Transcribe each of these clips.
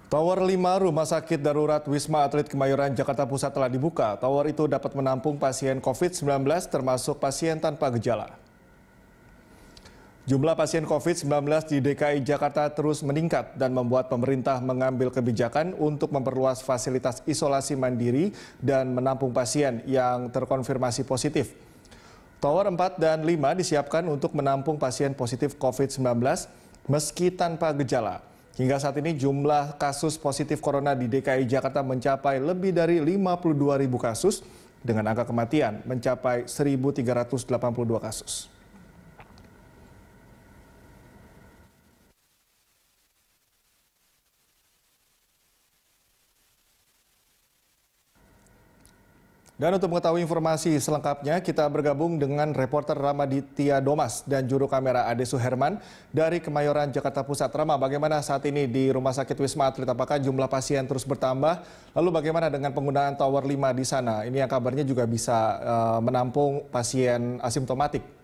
Tower 5 Rumah Sakit Darurat Wisma Atlet Kemayoran, Jakarta Pusat telah dibuka. Tower itu dapat menampung pasien COVID-19 termasuk pasien tanpa gejala. Jumlah pasien COVID-19 di DKI Jakarta terus meningkat dan membuat pemerintah mengambil kebijakan untuk memperluas fasilitas isolasi mandiri dan menampung pasien yang terkonfirmasi positif. Tower 4 dan 5 disiapkan untuk menampung pasien positif COVID-19 meski tanpa gejala. Hingga saat ini jumlah kasus positif corona di DKI Jakarta mencapai lebih dari 52.000 kasus dengan angka kematian mencapai 1.382 kasus. Dan untuk mengetahui informasi selengkapnya, kita bergabung dengan reporter Ramaditya Domas dan juru kamera Ade Suherman dari Kemayoran, Jakarta Pusat. Rama, bagaimana saat ini di Rumah Sakit Wisma Atlet? Apakah jumlah pasien terus bertambah? Lalu bagaimana dengan penggunaan Tower 5 di sana? Ini yang kabarnya juga bisa menampung pasien asimptomatik.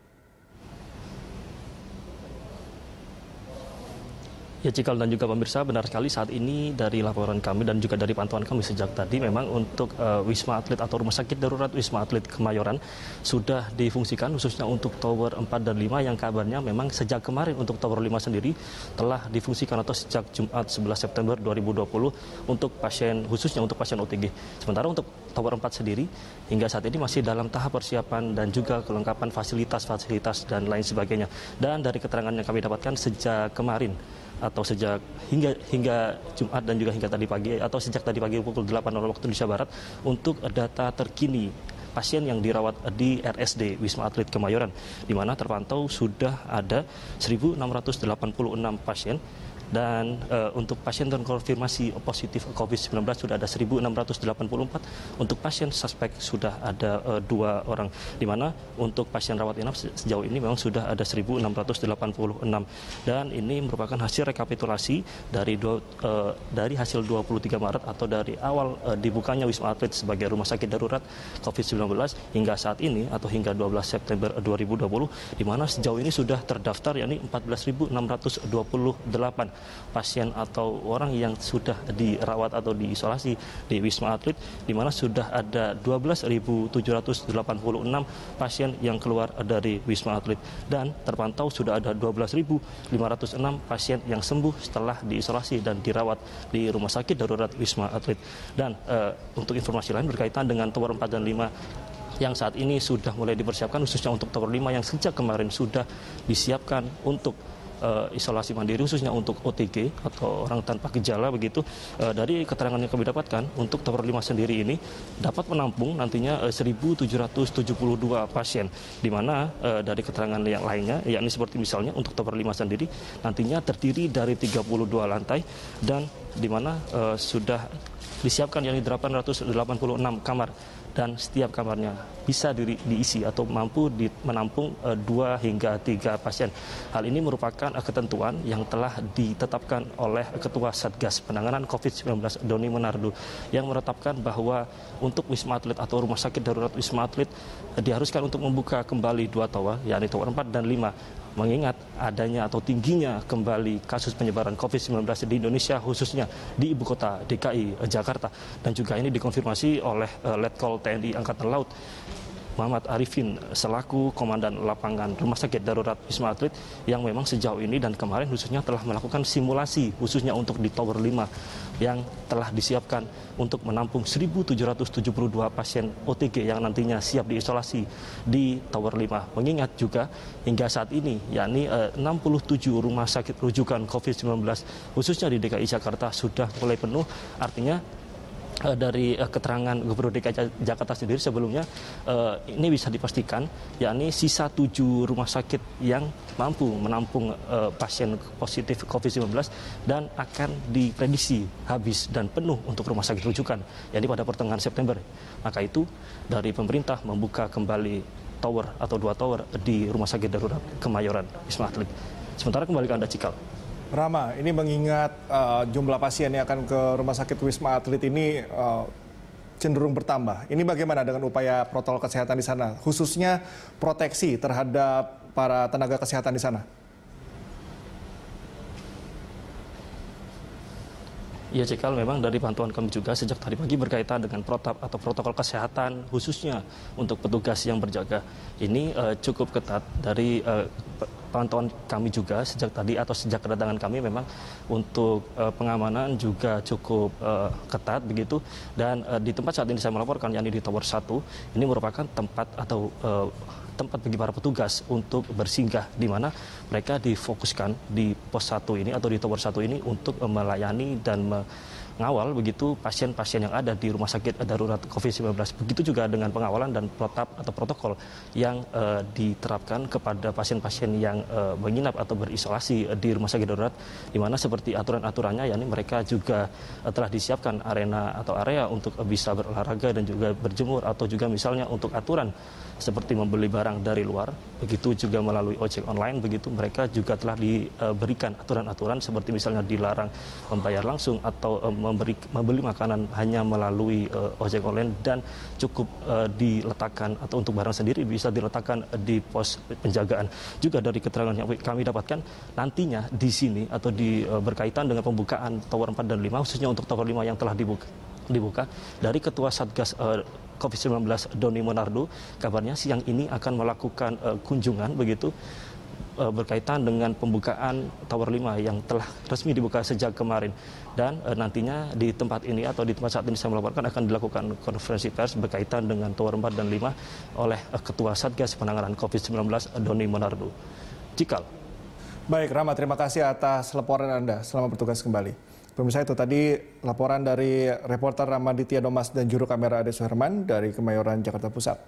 Ya, Cikal dan juga pemirsa, benar sekali saat ini dari laporan kami dan juga dari pantauan kami sejak tadi memang untuk Wisma Atlet atau Rumah Sakit Darurat Wisma Atlet Kemayoran sudah difungsikan khususnya untuk Tower 4 dan 5 yang kabarnya memang sejak kemarin untuk Tower 5 sendiri telah difungsikan atau sejak Jumat 11 September 2020 untuk pasien khususnya untuk pasien OTG. Sementara untuk Tower 4 sendiri hingga saat ini masih dalam tahap persiapan dan juga kelengkapan fasilitas dan lain sebagainya. Dan dari keterangan yang kami dapatkan sejak kemarin atau sejak hingga Jumat dan juga hingga tadi pagi atau sejak tadi pagi pukul 8 waktu Indonesia Barat untuk data terkini pasien yang dirawat di RSD Wisma Atlet Kemayoran, di mana terpantau sudah ada 1.686 pasien. Dan untuk pasien terkonfirmasi positif COVID-19 sudah ada 1.684. Untuk pasien suspek sudah ada 2 orang. Di mana untuk pasien rawat inap sejauh ini memang sudah ada 1.686. Dan ini merupakan hasil rekapitulasi dari hasil 23 Maret atau dari awal dibukanya Wisma Atlet sebagai rumah sakit darurat COVID-19 hingga saat ini atau hingga 12 September 2020, di mana sejauh ini sudah terdaftar yakni 14.628 pasien atau orang yang sudah dirawat atau diisolasi di Wisma Atlet, di mana sudah ada 12.786 pasien yang keluar dari Wisma Atlet dan terpantau sudah ada 12.506 pasien yang sembuh setelah diisolasi dan dirawat di Rumah Sakit Darurat Wisma Atlet. Dan untuk informasi lain berkaitan dengan Tower 4 dan 5 yang saat ini sudah mulai dipersiapkan khususnya untuk Tower 5 yang sejak kemarin sudah disiapkan untuk isolasi mandiri khususnya untuk OTG atau orang tanpa gejala begitu. Dari keterangan yang kami dapatkan untuk Tower 5 sendiri ini dapat menampung nantinya 1.772 pasien, di mana dari keterangan yang lainnya yakni seperti misalnya untuk Tower 5 sendiri nantinya terdiri dari 32 lantai dan di mana sudah disiapkan yakni 886 kamar dan setiap kamarnya bisa diisi atau mampu menampung 2 hingga 3 pasien. Hal ini merupakan ketentuan yang telah ditetapkan oleh Ketua Satgas Penanganan COVID-19 Doni Monardo yang menetapkan bahwa untuk Wisma Atlet atau Rumah Sakit Darurat Wisma Atlet diharuskan untuk membuka kembali 2 tower, yakni Tower 4 dan 5. Mengingat adanya atau tingginya kembali kasus penyebaran COVID-19 di Indonesia khususnya di ibu kota DKI Jakarta. Dan juga ini dikonfirmasi oleh Letkol TNI Angkatan Laut Muhammad Arifin selaku Komandan Lapangan Rumah Sakit Darurat Wisma Atlet yang memang sejauh ini dan kemarin khususnya telah melakukan simulasi khususnya untuk di Tower 5 yang telah disiapkan untuk menampung 1.772 pasien OTG yang nantinya siap diisolasi di Tower 5. Mengingat juga hingga saat ini yakni 67 rumah sakit rujukan COVID-19 khususnya di DKI Jakarta sudah mulai penuh. Artinya dari keterangan Gubernur DKI Jakarta sendiri sebelumnya ini bisa dipastikan yakni sisa 7 rumah sakit yang mampu menampung pasien positif COVID-19 dan akan diprediksi habis dan penuh untuk rumah sakit rujukan yakni pada pertengahan September. Maka itu dari pemerintah membuka kembali tower atau 2 tower di Rumah Sakit Darurat Kemayoran Wisma Atlet. Sementara kembali ke Anda, Cikal. Rama, ini mengingat jumlah pasien yang akan ke Rumah Sakit Wisma Atlet ini cenderung bertambah. Ini bagaimana dengan upaya protokol kesehatan di sana, khususnya proteksi terhadap para tenaga kesehatan di sana? Ya, Cikal, memang dari pantauan kami juga sejak tadi pagi berkaitan dengan protap atau protokol kesehatan khususnya untuk petugas yang berjaga. Ini cukup ketat dari pantauan kami juga sejak tadi atau sejak kedatangan kami memang untuk pengamanan juga cukup ketat begitu. Dan di tempat saat ini saya melaporkan, yakni di Tower 1, ini merupakan tempat atau tempat bagi para petugas untuk bersinggah, di mana mereka difokuskan di pos 1 ini atau di tower 1 ini untuk melayani dan mengawal begitu pasien-pasien yang ada di rumah sakit darurat COVID-19. Begitu juga dengan pengawalan dan protap atau protokol yang diterapkan kepada pasien-pasien yang menginap atau berisolasi di rumah sakit darurat, di mana seperti aturan-aturannya, yakni mereka juga telah disiapkan arena atau area untuk bisa berolahraga dan juga berjemur, atau juga misalnya untuk aturan seperti membeli barang dari luar, begitu juga melalui ojek online, begitu mereka juga telah diberikan aturan-aturan seperti misalnya dilarang membayar langsung atau membeli makanan hanya melalui ojek online, dan cukup diletakkan atau untuk barang sendiri bisa diletakkan di pos penjagaan. Juga dari keterangan yang kami dapatkan, nantinya di sini atau berkaitan dengan pembukaan Tower 4 dan 5, khususnya untuk Tower 5 yang telah dibuka dari Ketua Satgas COVID-19 Doni Monardo, kabarnya siang ini akan melakukan kunjungan begitu berkaitan dengan pembukaan Tower 5 yang telah resmi dibuka sejak kemarin. Dan nantinya di tempat ini atau di tempat saat ini saya melaporkan akan dilakukan konferensi pers berkaitan dengan Tower 4 dan 5 oleh Ketua Satgas Penanganan COVID-19 Doni Monardo. Cikal. Baik, Rama, terima kasih atas laporan Anda. Selamat bertugas kembali. Pemirsa, itu tadi laporan dari reporter Ramaditya Domas dan juru kamera Ade Suherman dari Kemayoran, Jakarta Pusat.